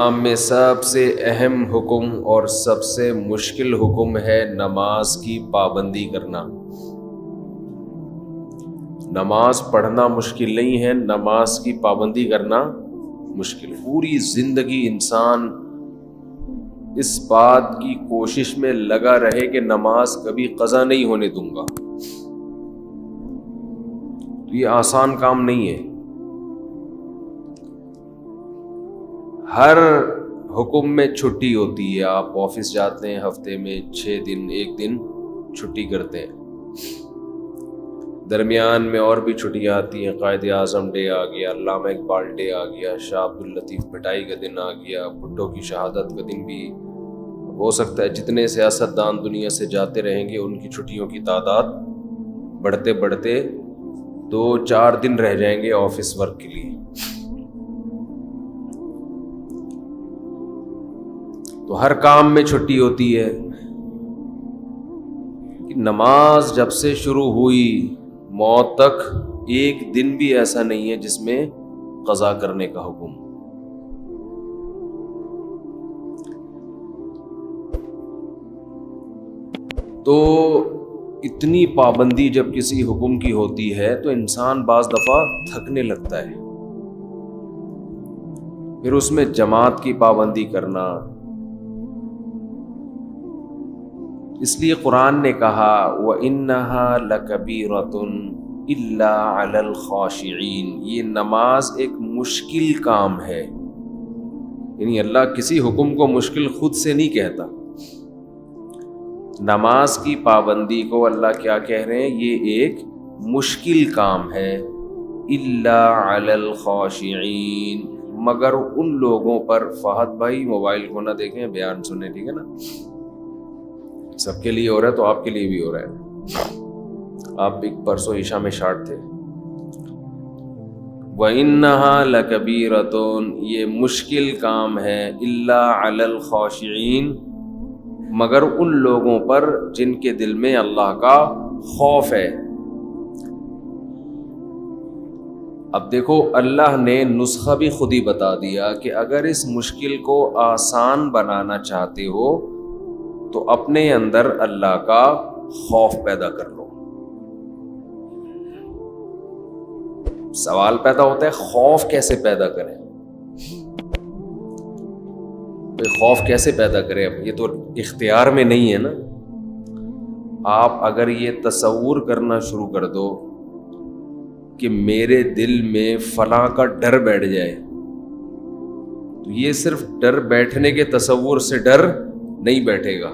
اسلام میں سب سے اہم حکم اور سب سے مشکل حکم ہے نماز کی پابندی کرنا۔ نماز پڑھنا مشکل نہیں ہے، نماز کی پابندی کرنا مشکل۔ پوری زندگی انسان اس بات کی کوشش میں لگا رہے کہ نماز کبھی قضا نہیں ہونے دوں گا، تو یہ آسان کام نہیں ہے۔ ہر حکم میں چھٹی ہوتی ہے، آپ آفس جاتے ہیں ہفتے میں 6 دن 1 دن چھٹی کرتے ہیں، درمیان میں اور بھی چھٹیاں آتی ہیں، قائد اعظم ڈے آ گیا، علامہ اقبال ڈے آ گیا، شاہ عبداللطیف بھٹائی کا دن آ گیا، بھٹو کی شہادت کا دن بھی ہو سکتا ہے۔ جتنے سیاست دان دنیا سے جاتے رہیں گے ان کی چھٹیوں کی تعداد بڑھتے بڑھتے 2-4 دن رہ جائیں گے آفس ورک کے لیے۔ تو ہر کام میں چھٹی ہوتی ہے، کہ نماز جب سے شروع ہوئی موت تک ایک دن بھی ایسا نہیں ہے جس میں قضا کرنے کا حکم۔ تو اتنی پابندی جب کسی حکم کی ہوتی ہے تو انسان بعض دفعہ تھکنے لگتا ہے، پھر اس میں جماعت کی پابندی کرنا۔ اس لیے قرآن نے کہا وَإِنَّهَا لَكَبِيرَةٌ إِلَّا عَلَى الْخَاشِعِينَ، یہ نماز ایک مشکل کام ہے۔ یعنی اللہ کسی حکم کو مشکل خود سے نہیں کہتا، نماز کی پابندی کو اللہ کیا کہہ رہے ہیں؟ یہ ایک مشکل کام ہے۔ إِلَّا عَلَى الْخَاشِعِينَ، مگر ان لوگوں پر۔ فہد بھائی موبائل کو نہ دیکھیں، بیان سنیں، ٹھیک ہے نا؟ سب کے لیے ہو رہا ہے تو آپ کے لیے بھی ہو رہا ہے۔ آپ ایک پرسوں عشاء میں شارٹ تھے۔ وَإِنَّهَا لَكَبِيرَةٌ، یہ مشکل کام ہے، إِلَّا عَلَى الْخَاشِعِينَ، مگر ان لوگوں پر جن کے دل میں اللہ کا خوف ہے۔ اب دیکھو اللہ نے نسخہ بھی خود ہی بتا دیا کہ اگر اس مشکل کو آسان بنانا چاہتے ہو تو اپنے اندر اللہ کا خوف پیدا کر لو۔ سوال پیدا ہوتا ہے خوف کیسے پیدا کریں؟ خوف کیسے پیدا کریں؟ اب یہ تو اختیار میں نہیں ہے نا۔ آپ اگر یہ تصور کرنا شروع کر دو کہ میرے دل میں فلاں کا ڈر بیٹھ جائے، تو یہ صرف ڈر بیٹھنے کے تصور سے ڈر نہیں بیٹھے گا۔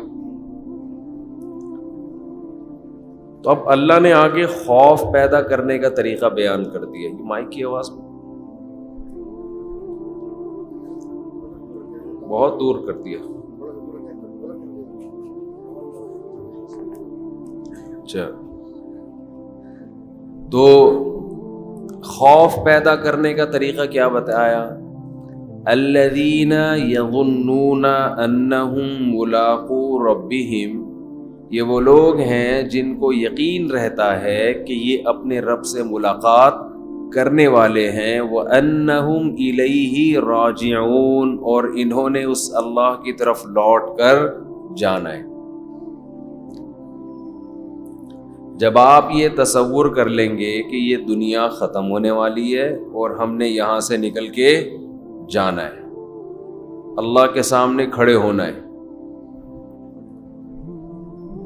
تو اب اللہ نے آگے خوف پیدا کرنے کا طریقہ بیان کر دیا۔ یہ مائک کی آواز بہت دور کر دیا۔ اچھا، تو خوف پیدا کرنے کا طریقہ کیا بتایا؟ الذین یظنون انہم ملاقو ربہم، یہ وہ لوگ ہیں جن کو یقین رہتا ہے کہ یہ اپنے رب سے ملاقات کرنے والے ہیں، وَأَنَّهُمْ إِلَيْهِ رَاجِعُونَ، اور انہوں نے اس اللہ کی طرف لوٹ کر جانا ہے۔ جب آپ یہ تصور کر لیں گے کہ یہ دنیا ختم ہونے والی ہے اور ہم نے یہاں سے نکل کے جانا ہے، اللہ کے سامنے کھڑے ہونا ہے،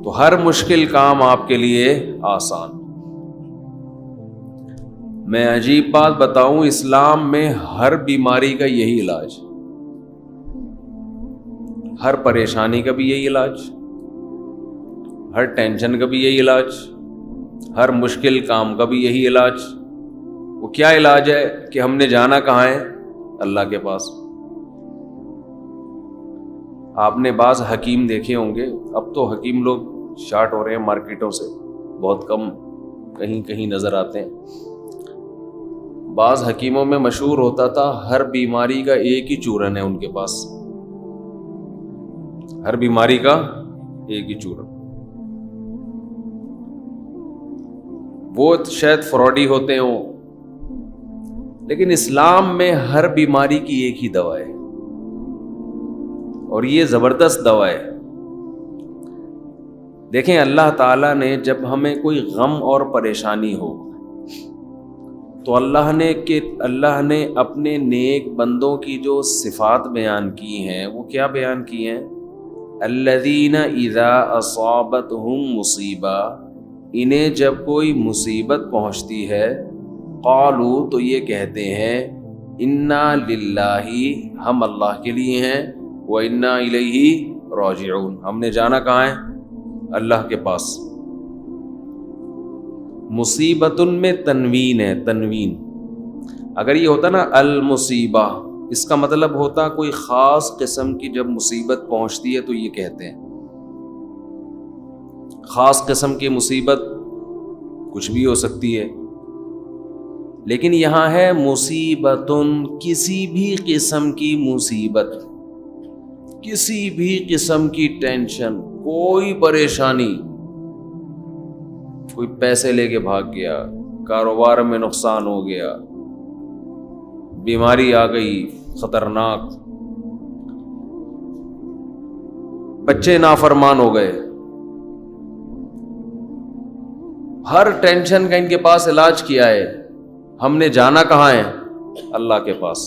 تو ہر مشکل کام آپ کے لیے آسان۔ میں عجیب بات بتاؤں، اسلام میں ہر بیماری کا یہی علاج، ہر پریشانی کا بھی یہی علاج، ہر ٹینشن کا بھی یہی علاج، ہر مشکل کام کا بھی یہی علاج۔ وہ کیا علاج ہے کہ ہم نے جانا کہاں ہے؟ اللہ کے پاس۔ آپ نے بعض حکیم دیکھے ہوں گے، اب تو حکیم لوگ شارٹ ہو رہے ہیں مارکیٹوں سے، بہت کم کہیں کہیں نظر آتے ہیں۔ بعض حکیموں میں مشہور ہوتا تھا ہر بیماری کا ایک ہی چورن ہے ان کے پاس، ہر بیماری کا ایک ہی چورن۔ وہ شاید فراڈی ہوتے ہوں، لیکن اسلام میں ہر بیماری کی ایک ہی دوا ہے، اور یہ زبردست دوا ہے. دیکھیں اللہ تعالیٰ نے جب ہمیں کوئی غم اور پریشانی ہو تو اللہ نے اپنے نیک بندوں کی جو صفات بیان کی ہیں وہ کیا بیان کی ہیں؟ الذین اذا اصابتہم مصیبہ، انہیں جب کوئی مصیبت پہنچتی ہے، قالوا تو یہ کہتے ہیں، انا للہ، ہم اللہ کے لیے ہیں، وانا الیہ راجعون، ہم نے جانا کہاں ہے؟ اللہ کے پاس. مصیبت میں تنوین ہے، تنوین. اگر یہ ہوتا نا المصیبہ، اس کا مطلب ہوتا کوئی خاص قسم کی جب مصیبت پہنچتی ہے تو یہ کہتے ہیں. خاص قسم کی مصیبت کچھ بھی ہو سکتی ہے، لیکن یہاں ہے مصیبتن، کسی بھی قسم کی مصیبت، کسی بھی قسم کی ٹینشن، کوئی پریشانی، کوئی پیسے لے کے بھاگ گیا، کاروبار میں نقصان ہو گیا، بیماری آ گئی خطرناک، بچے نافرمان ہو گئے، ہر ٹینشن کا ان کے پاس علاج کیا ہے. ہم نے جانا کہاں ہے؟ اللہ کے پاس.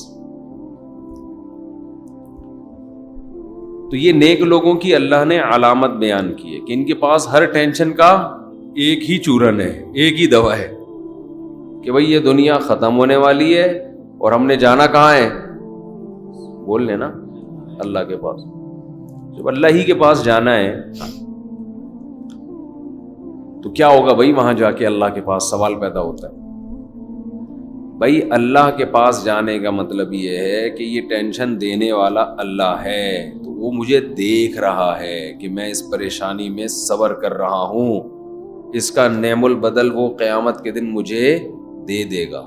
تو یہ نیک لوگوں کی اللہ نے علامت بیان کی ہے کہ ان کے پاس ہر ٹینشن کا ایک ہی چورن ہے، ایک ہی دوا ہے کہ بھئی یہ دنیا ختم ہونے والی ہے اور ہم نے جانا کہاں ہے؟ بول لینا اللہ کے پاس. جب اللہ ہی کے پاس جانا ہے تو کیا ہوگا بھائی؟ وہاں جا کے اللہ کے پاس سوال پیدا ہوتا ہے. بھائی اللہ کے پاس جانے کا مطلب یہ ہے کہ یہ ٹینشن دینے والا اللہ ہے، تو وہ مجھے دیکھ رہا ہے کہ میں اس پریشانی میں صبر کر رہا ہوں، اس کا نعم البدل وہ قیامت کے دن مجھے دے دے گا.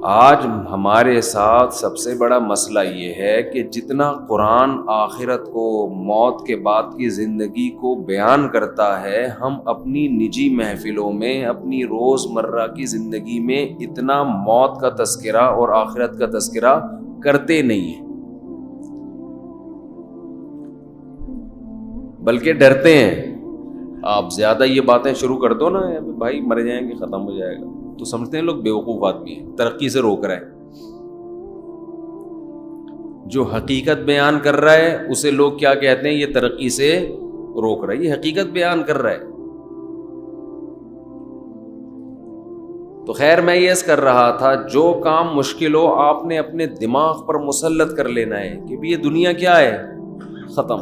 آج ہمارے ساتھ سب سے بڑا مسئلہ یہ ہے کہ جتنا قرآن آخرت کو، موت کے بعد کی زندگی کو بیان کرتا ہے، ہم اپنی نجی محفلوں میں، اپنی روز مرہ کی زندگی میں اتنا موت کا تذکرہ اور آخرت کا تذکرہ کرتے نہیں ہیں، بلکہ ڈرتے ہیں. آپ زیادہ یہ باتیں شروع کر دو نا، بھائی مر جائیں گے، ختم ہو جائے گا، تو سمجھتے ہیں لوگ بیوقوف آدمی ہیں، ترقی سے روک رہا ہے. جو حقیقت بیان کر رہا ہے اسے لوگ کیا کہتے ہیں؟ یہ ترقی سے روک رہا ہے. یہ حقیقت بیان کر رہا ہے. تو خیر میں یہ کر رہا تھا، جو کام مشکل ہو آپ نے اپنے دماغ پر مسلط کر لینا ہے کہ بھی یہ دنیا کیا ہے؟ ختم.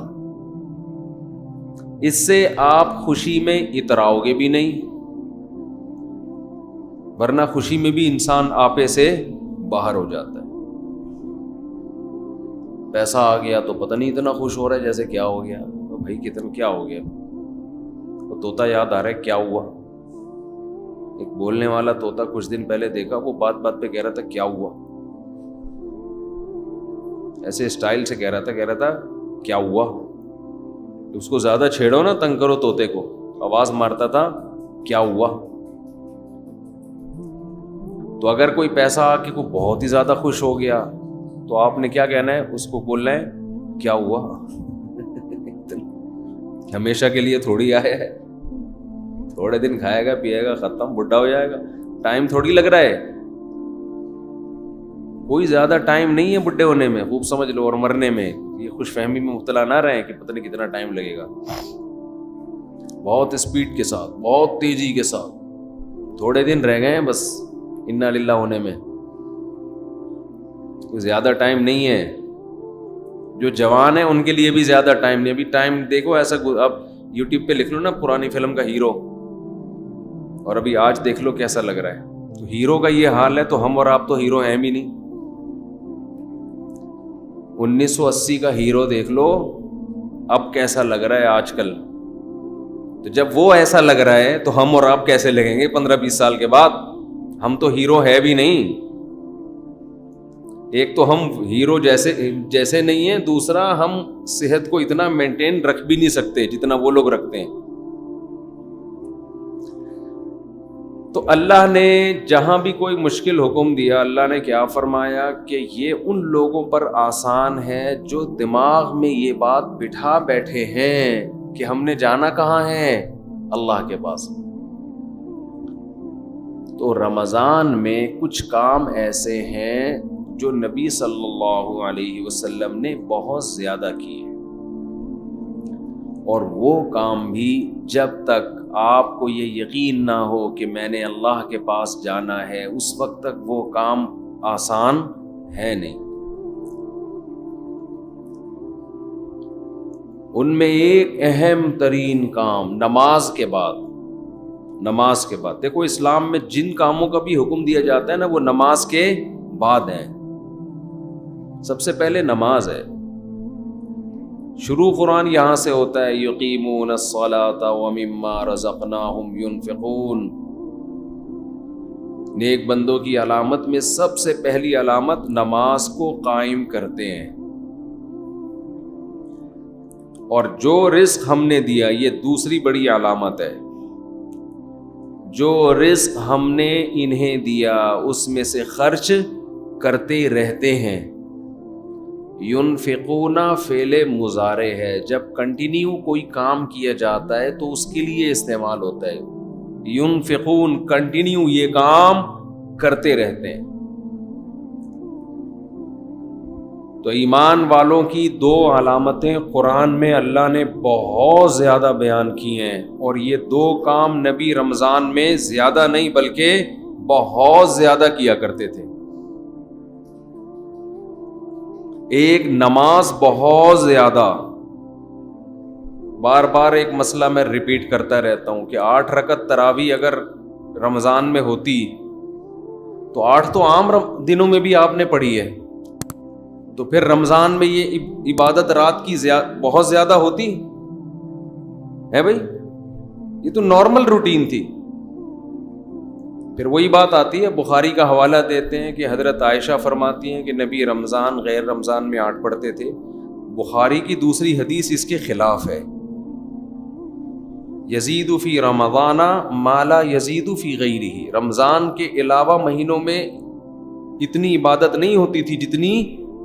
اس سے آپ خوشی میں اتراؤ گے بھی نہیں، ورنہ خوشی میں بھی انسان آپے سے باہر ہو جاتا ہے. پیسہ آ گیا تو پتہ نہیں اتنا خوش ہو رہا ہے جیسے کیا ہو گیا بھائی، کتنا کیا ہو گیا. وہ طوطا یاد آ رہا ہے، کیا ہوا؟ ایک بولنے والا طوطا کچھ دن پہلے دیکھا، وہ بات بات پہ کہہ رہا تھا کیا ہوا، ایسے اسٹائل سے کہہ رہا تھا کیا ہوا. اس کو زیادہ چھیڑو نا، تنگ کرو طوطے کو، آواز مارتا تھا کیا ہوا. تو اگر کوئی پیسہ آ کے کوئی بہت ہی زیادہ خوش ہو گیا تو آپ نے کیا کہنا ہے؟ اس کو بولنا ہے کیا ہوا. ہمیشہ کے لیے تھوڑی آیا ہے، تھوڑے دن کھائے گا پیے گا ختم، بڈھا ہو جائے گا. ٹائم تھوڑی لگ رہا ہے، کوئی زیادہ ٹائم نہیں ہے بڈھے ہونے میں، خوب سمجھ لو، اور مرنے میں. یہ خوش فہمی میں مبتلا نہ رہیں کہ پتہ نہیں کتنا ٹائم لگے گا. بہت اسپیڈ کے ساتھ، بہت تیزی کے ساتھ، تھوڑے دن رہ گئے ہیں بس انا للہ ہونے میں، کوئی زیادہ ٹائم نہیں ہے. جو جوان ہیں ان کے لیے بھی زیادہ ٹائم نہیں. ابھی ٹائم دیکھو ایسا، اب یوٹیوب پہ لکھ لو نا پرانی فلم کا ہیرو، اور ابھی آج دیکھ لو کیسا لگ رہا ہے. تو ہیرو کا یہ حال ہے تو ہم اور آپ تو ہیرو ہیں بھی نہیں. 1980 کا ہیرو دیکھ لو اب کیسا لگ رہا ہے آج کل. تو جب وہ ایسا لگ رہا ہے تو ہم اور آپ کیسے لگیں گے 15-20 سال کے بعد؟ ہم تو ہیرو ہے بھی نہیں. ایک تو ہم ہیرو جیسے نہیں ہیں، دوسرا ہم صحت کو اتنا مینٹین رکھ بھی نہیں سکتے جتنا وہ لوگ رکھتے ہیں. تو اللہ نے جہاں بھی کوئی مشکل حکم دیا، اللہ نے کیا فرمایا کہ یہ ان لوگوں پر آسان ہے جو دماغ میں یہ بات بٹھا بیٹھے ہیں کہ ہم نے جانا کہاں ہے، اللہ کے پاس۔ تو رمضان میں کچھ کام ایسے ہیں جو نبی صلی اللہ علیہ وسلم نے بہت زیادہ کیے، اور وہ کام بھی جب تک آپ کو یہ یقین نہ ہو کہ میں نے اللہ کے پاس جانا ہے، اس وقت تک وہ کام آسان ہے نہیں۔ ان میں ایک اہم ترین کام نماز کے بعد، دیکھو اسلام میں جن کاموں کا بھی حکم دیا جاتا ہے نا، وہ نماز کے بعد ہیں۔ سب سے پہلے نماز ہے، شروع قرآن یہاں سے ہوتا ہے، یقیمون الصلاۃ ومما رزقناہم ینفقون۔ نیک بندوں کی علامت میں سب سے پہلی علامت نماز کو قائم کرتے ہیں، اور جو رزق ہم نے دیا یہ دوسری بڑی علامت ہے، جو رزق ہم نے انہیں دیا اس میں سے خرچ کرتے رہتے ہیں۔ ینفقون فعل مضارع ہے، جب کنٹینیو کوئی کام کیا جاتا ہے تو اس کے لیے استعمال ہوتا ہے، ینفقون، کنٹینیو یہ کام کرتے رہتے ہیں۔ تو ایمان والوں کی دو علامتیں قرآن میں اللہ نے بہت زیادہ بیان کی ہیں، اور یہ دو کام نبی رمضان میں زیادہ نہیں بلکہ بہت زیادہ کیا کرتے تھے۔ ایک نماز بہت زیادہ، بار بار ایک مسئلہ میں ریپیٹ کرتا رہتا ہوں کہ 8 رکعت تراویح اگر رمضان میں ہوتی تو 8 تو عام دنوں میں بھی آپ نے پڑھی ہے، تو پھر رمضان میں یہ عبادت رات کی بہت زیادہ ہوتی ہے بھائی، یہ تو نارمل روٹین تھی۔ پھر وہی بات آتی ہے، بخاری کا حوالہ دیتے ہیں کہ حضرت عائشہ فرماتی ہیں کہ نبی رمضان غیر رمضان میں 8 پڑھتے تھے۔ بخاری کی دوسری حدیث اس کے خلاف ہے، یزید فی رمضان ما لا یزید فی غیرہ، رمضان کے علاوہ مہینوں میں اتنی عبادت نہیں ہوتی تھی جتنی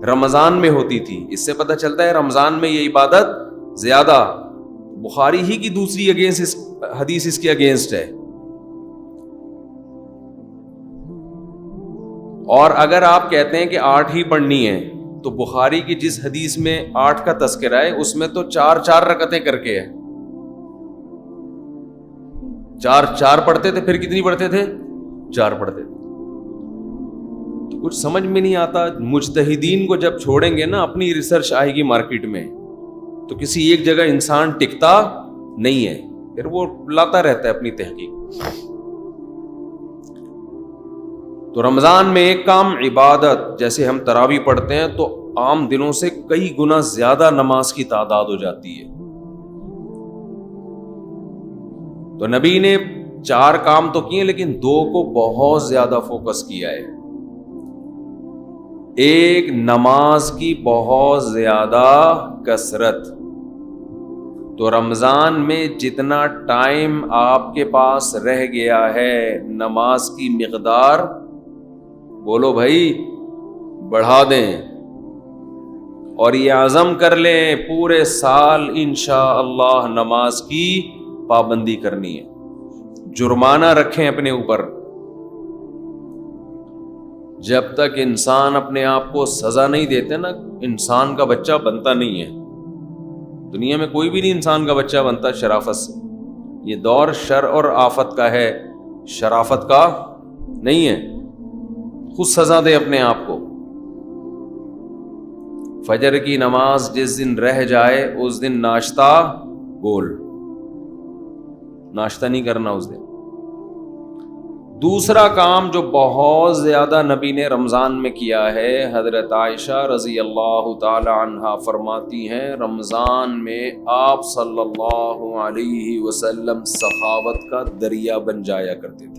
رمضان میں ہوتی تھی۔ اس سے پتہ چلتا ہے رمضان میں یہ عبادت زیادہ، بخاری ہی کی دوسری حدیث اس کے اگینسٹ ہے۔ اور اگر آپ کہتے ہیں کہ 8 ہی پڑھنی ہے تو بخاری کی جس حدیث میں 8 کا تذکرہ ہے اس میں تو 4 رکعتیں کر کے ہے، 4 پڑھتے تھے، پھر کتنی پڑھتے تھے؟ 4 پڑھتے تھے۔ تو کچھ سمجھ میں نہیں آتا، مجتہدین کو جب چھوڑیں گے نا، اپنی ریسرچ آئے گی مارکیٹ میں، تو کسی ایک جگہ انسان ٹکتا نہیں ہے، پھر وہ لاتا رہتا ہے اپنی تحقیق۔ تو رمضان میں ایک کام عبادت، جیسے ہم تراویح پڑھتے ہیں تو عام دنوں سے کئی گنا زیادہ نماز کی تعداد ہو جاتی ہے۔ تو نبی نے 4 کام تو کیے لیکن 2 کو بہت زیادہ فوکس کیا ہے۔ ایک، نماز کی بہت زیادہ کثرت۔ تو رمضان میں جتنا ٹائم آپ کے پاس رہ گیا ہے، نماز کی مقدار بولو بھائی بڑھا دیں، اور یہ عزم کر لیں پورے سال انشاءاللہ نماز کی پابندی کرنی ہے۔ جرمانہ رکھیں اپنے اوپر، جب تک انسان اپنے آپ کو سزا نہیں دیتے نا، انسان کا بچہ بنتا نہیں ہے۔ دنیا میں کوئی بھی نہیں انسان کا بچہ بنتا شرافت سے، یہ دور شر اور آفت کا ہے، شرافت کا نہیں ہے۔ خود سزا دے اپنے آپ کو۔ فجر کی نماز جس دن رہ جائے اس دن ناشتہ گول، ناشتہ نہیں کرنا اس دن۔ دوسرا کام جو بہت زیادہ نبی نے رمضان میں کیا ہے، حضرت عائشہ رضی اللہ تعالی عنہا فرماتی ہیں رمضان میں آپ صلی اللہ علیہ وسلم سخاوت کا دریا بن جایا کرتے تھے۔